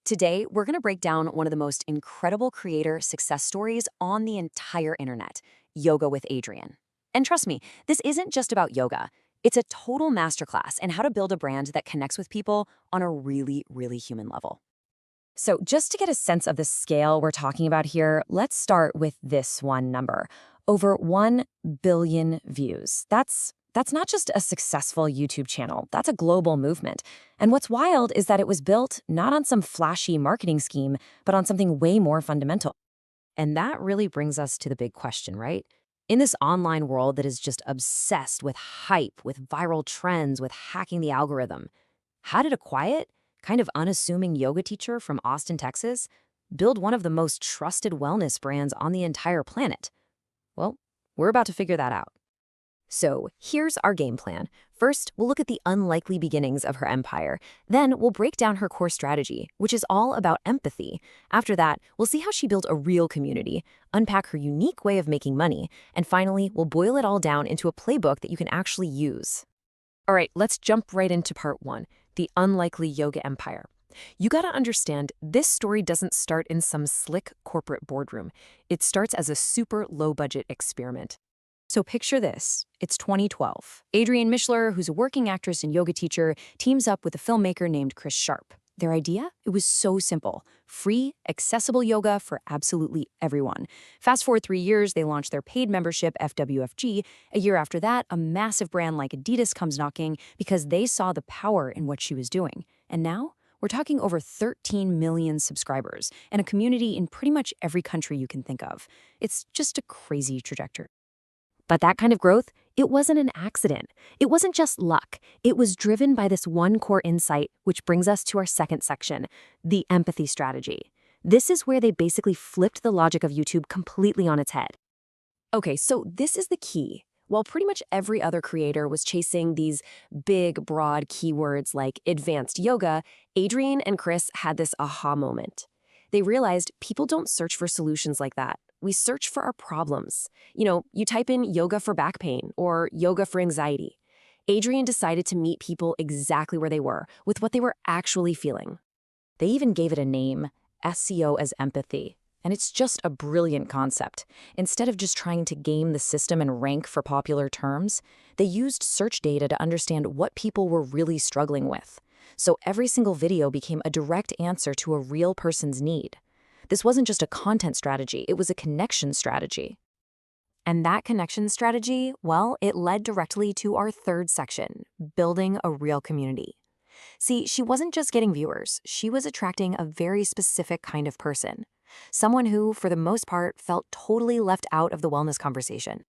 Today, we're going to break down one of the most incredible creator success stories on the entire internet, Yoga with Adriene. And trust me, this isn't just about yoga. It's a total masterclass in how to build a brand that connects with people on a really, really human level. So just to get a sense of the scale we're talking about here, let's start with this one number. Over 1 billion views. That's not just a successful YouTube channel, that's a global movement. And what's wild is that it was built not on some flashy marketing scheme, but on something way more fundamental. And that really brings us to the big question, right? In this online world that is just obsessed with hype, with viral trends, with hacking the algorithm, how did a quiet, kind of unassuming yoga teacher from Austin, Texas, build one of the most trusted wellness brands on the entire planet? Well, we're about to figure that out. So here's our game plan. First, we'll look at the unlikely beginnings of her empire. Then we'll break down her core strategy, which is all about empathy. After that, we'll see how she built a real community, unpack her unique way of making money, and finally, we'll boil it all down into a playbook that you can actually use. All right, let's jump right into part one, the unlikely yoga empire. You gotta understand, this story doesn't start in some slick corporate boardroom. It starts as a super low-budget experiment. So picture this. It's 2012. Adriene Mishler, who's a working actress and yoga teacher, teams up with a filmmaker named Chris Sharp. Their idea? It was so simple. Free, accessible yoga for absolutely everyone. Fast forward 3 years, they launched their paid membership, FWFG. A year after that, a massive brand like Adidas comes knocking because they saw the power in what she was doing. And now, we're talking over 13 million subscribers and a community in pretty much every country you can think of. It's just a crazy trajectory. But that kind of growth, it wasn't an accident. It wasn't just luck. It was driven by this one core insight, which brings us to our second section, the empathy strategy. This is where they basically flipped the logic of YouTube completely on its head. Okay, so this is the key. While pretty much every other creator was chasing these big, broad keywords like advanced yoga, Adriene and Chris had this aha moment. They realized people don't search for solutions like that. We search for our problems. You type in yoga for back pain or yoga for anxiety. Adriene decided to meet people exactly where they were, with what they were actually feeling. They even gave it a name, SEO as empathy. And it's just a brilliant concept. Instead of just trying to game the system and rank for popular terms, they used search data to understand what people were really struggling with. So every single video became a direct answer to a real person's need. This wasn't just a content strategy, it was a connection strategy. And that connection strategy, well, it led directly to our third section, building a real community. See, she wasn't just getting viewers, she was attracting a very specific kind of person. Someone who, for the most part, felt totally left out of the wellness conversation.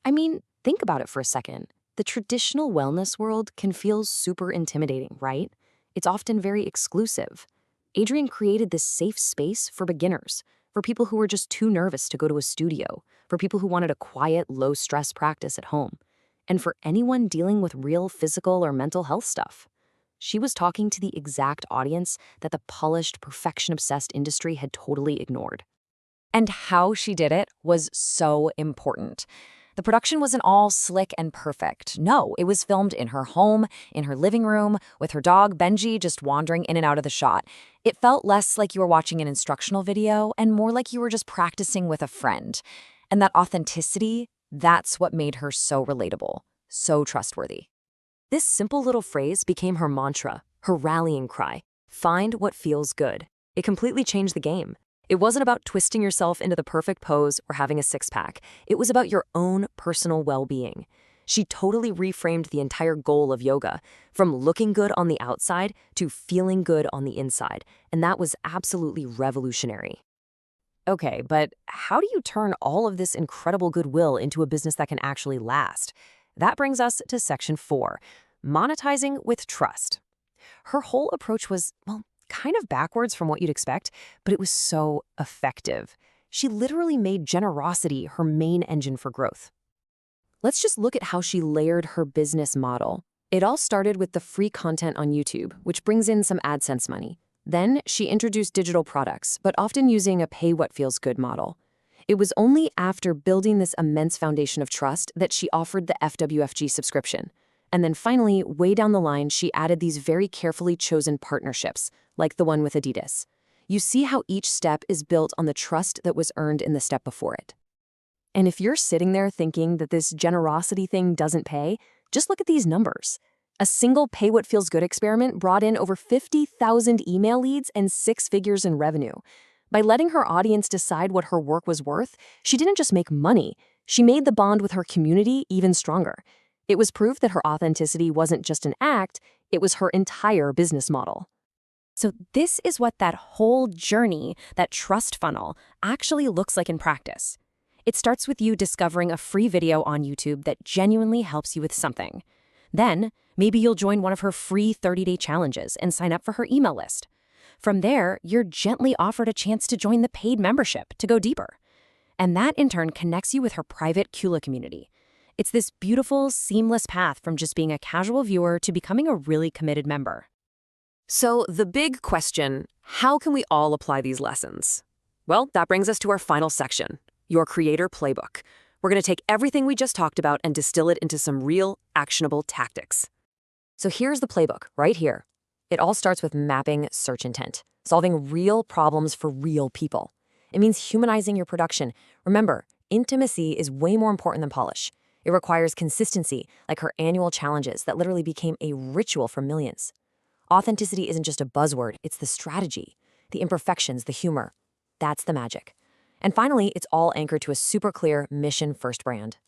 I mean, think about it for a second. The traditional wellness world can feel super intimidating, right? It's often very exclusive. Adriene created this safe space for beginners, for people who were just too nervous to go to a studio, for people who wanted a quiet, low-stress practice at home, and for anyone dealing with real physical or mental health stuff. She was talking to the exact audience that the polished, perfection-obsessed industry had totally ignored. And how she did it was so important. The production wasn't all slick and perfect. No, it was filmed in her home, in her living room, with her dog Benji just wandering in and out of the shot. It felt less like you were watching an instructional video and more like you were just practicing with a friend. And that authenticity, that's what made her so relatable, so trustworthy. This simple little phrase became her mantra, her rallying cry. Find what feels good. It completely changed the game. It wasn't about twisting yourself into the perfect pose or having a six-pack. It was about your own personal well-being. She totally reframed the entire goal of yoga, from looking good on the outside to feeling good on the inside, and that was absolutely revolutionary. Okay, but how do you turn all of this incredible goodwill into a business that can actually last? That brings us to section 4, monetizing with trust. Her whole approach was, well, kind of backwards from what you'd expect, but it was so effective. She literally made generosity her main engine for growth. Let's just look at how she layered her business model. It all started with the free content on YouTube, which brings in some AdSense money. Then she introduced digital products, but often using a pay-what-feels-good model. It was only after building this immense foundation of trust that she offered the FWFG subscription. And then finally, way down the line, she added these very carefully chosen partnerships, like the one with Adidas. You see how each step is built on the trust that was earned in the step before it. And if you're sitting there thinking that this generosity thing doesn't pay, just look at these numbers. A single Pay What Feels Good experiment brought in over 50,000 email leads and 6 figures in revenue. By letting her audience decide what her work was worth, she didn't just make money, she made the bond with her community even stronger. It was proof that her authenticity wasn't just an act, it was her entire business model. So this is what that whole journey, that trust funnel, actually looks like in practice. It starts with you discovering a free video on YouTube that genuinely helps you with something. Then, maybe you'll join one of her free 30-day challenges and sign up for her email list. From there, you're gently offered a chance to join the paid membership to go deeper. And that, in turn, connects you with her private Kula community. It's this beautiful, seamless path from just being a casual viewer to becoming a really committed member. So the big question, how can we all apply these lessons? Well, that brings us to our final section, your creator playbook. We're going to take everything we just talked about and distill it into some real, actionable tactics. So here's the playbook, right here. It all starts with mapping search intent, solving real problems for real people. It means humanizing your production. Remember, intimacy is way more important than polish. It requires consistency, like her annual challenges that literally became a ritual for millions. Authenticity isn't just a buzzword, it's the strategy, the imperfections, the humor. That's the magic. And finally, it's all anchored to a super clear mission-first brand.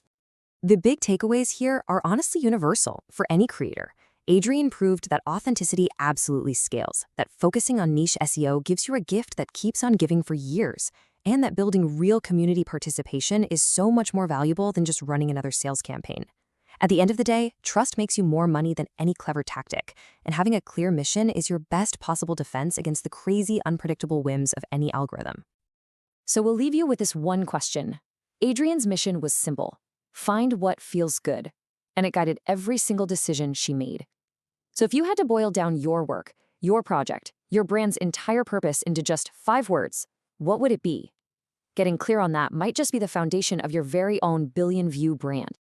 The big takeaways here are honestly universal for any creator. Adriene proved that authenticity absolutely scales, that focusing on niche SEO gives you a gift that keeps on giving for years, and that building real community participation is so much more valuable than just running another sales campaign. At the end of the day, trust makes you more money than any clever tactic, and having a clear mission is your best possible defense against the crazy, unpredictable whims of any algorithm. So we'll leave you with this one question. Adriene's mission was simple: find what feels good, and it guided every single decision she made. So if you had to boil down your work, your project, your brand's entire purpose into just 5 words, what would it be? Getting clear on that might just be the foundation of your very own billion-view brand.